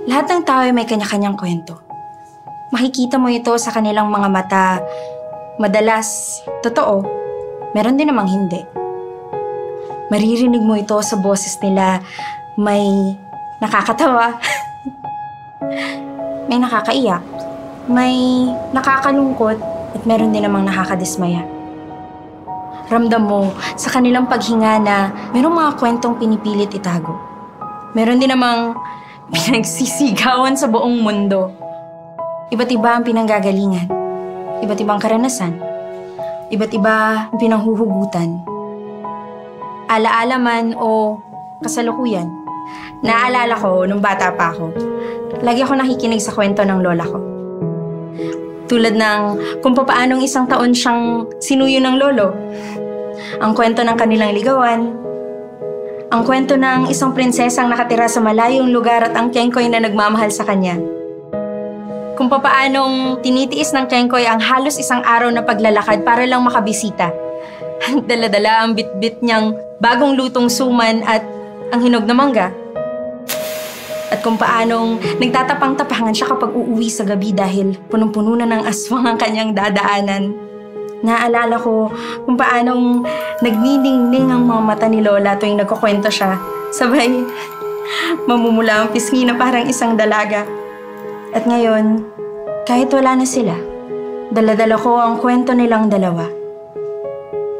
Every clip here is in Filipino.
Lahat ng tao ay may kanya-kanyang kwento. Makikita mo ito sa kanilang mga mata. Madalas, totoo. Meron din namang hindi. Maririnig mo ito sa boses nila. May nakakatawa. May nakakaiyak. May nakakalungkot. At meron din namang nakakadismaya. Ramdam mo sa kanilang paghinga na merong mga kwentong pinipilit itago. Meron din namang pinagsisigawan sa buong mundo. Iba't iba ang pinanggagalingan. Iba't ibang karanasan. Iba't iba ang pinanghuhugutan. Alaala man o kasalukuyan. Naalala ko nung bata pa ako. Lagi ako nakikinig sa kwento ng lola ko. Tulad ng kung paanong isang taon siyang sinuyo ng lolo. Ang kwento ng kanilang ligawan. Ang kwento ng isang prinsesang nakatira sa malayong lugar at ang kengkoy na nagmamahal sa kanya. Kung paanong tinitiis ng kengkoy ang halos isang araw na paglalakad para lang makabisita. Dala-dala ang bit-bit niyang bagong lutong suman at ang hinog na mangga. At kung paanong nagtatapang-tapangan siya kapag uuwi sa gabi dahil punong-puno na ng aswang ang kanyang dadaanan. Naalala ko kung paanong nagniningning ang mga mata ni Lola tuwing nagkukwento siya. Sabay, mamumula ang pisngi na parang isang dalaga. At ngayon, kahit wala na sila, dala-dala ko ang kwento nilang dalawa.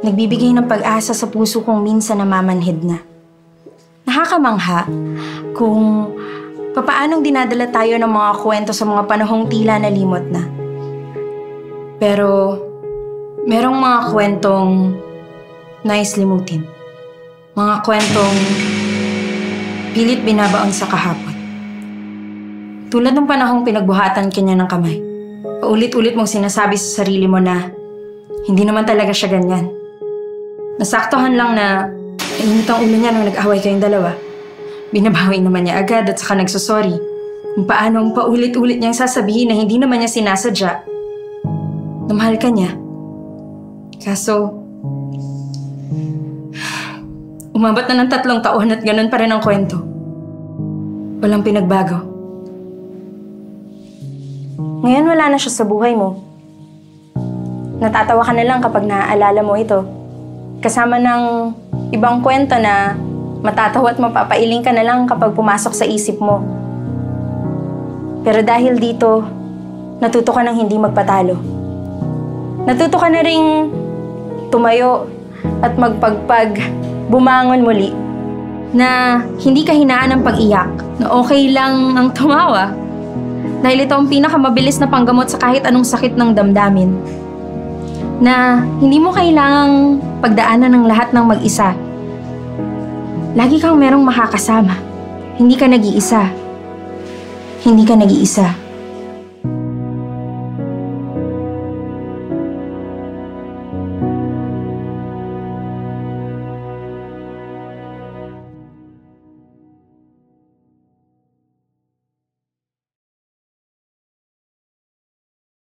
Nagbibigay ng pag-asa sa puso kong minsan namamanhid na. Nakakamangha kung papaanong dinadala tayo ng mga kwento sa mga panahong tila nalimot na. Pero merong mga kwentong nais limutin. Mga kwentong pilit binabaon sa kahapon. Tulad ng panahong pinagbuhatan kanya ng kamay. Paulit-ulit mong sinasabi sa sarili mo na hindi naman talaga siya ganyan. Nasaktuhan lang na init ang ulo niya nung nag-away kayong dalawa. Binabawi naman niya agad at saka nagsusorry. Kung paanong paulit-ulit niyang sasabihin na hindi naman niya sinasadya. Na mahal ka niya. Kaso, umabot na ng 3 taon at ganun pa rin ang kwento. Walang pinagbago. Ngayon wala na siya sa buhay mo. Natatawa ka na lang kapag naaalala mo ito. Kasama ng ibang kwento na matatawa at mapapailing ka na lang kapag pumasok sa isip mo. Pero dahil dito, natuto ka ng hindi magpatalo. Natuto ka na ring tumayo at magpagpag, bumangon muli. Na hindi ka hinaan ng pag-iyak, na okay lang ang tumawa. Dahil ito ang pinakamabilis na panggamot sa kahit anong sakit ng damdamin. Na hindi mo kailangang pagdaanan ng lahat ng mag-isa. Lagi kang merong makakasama. Hindi ka nag-iisa. Hindi ka nag-iisa.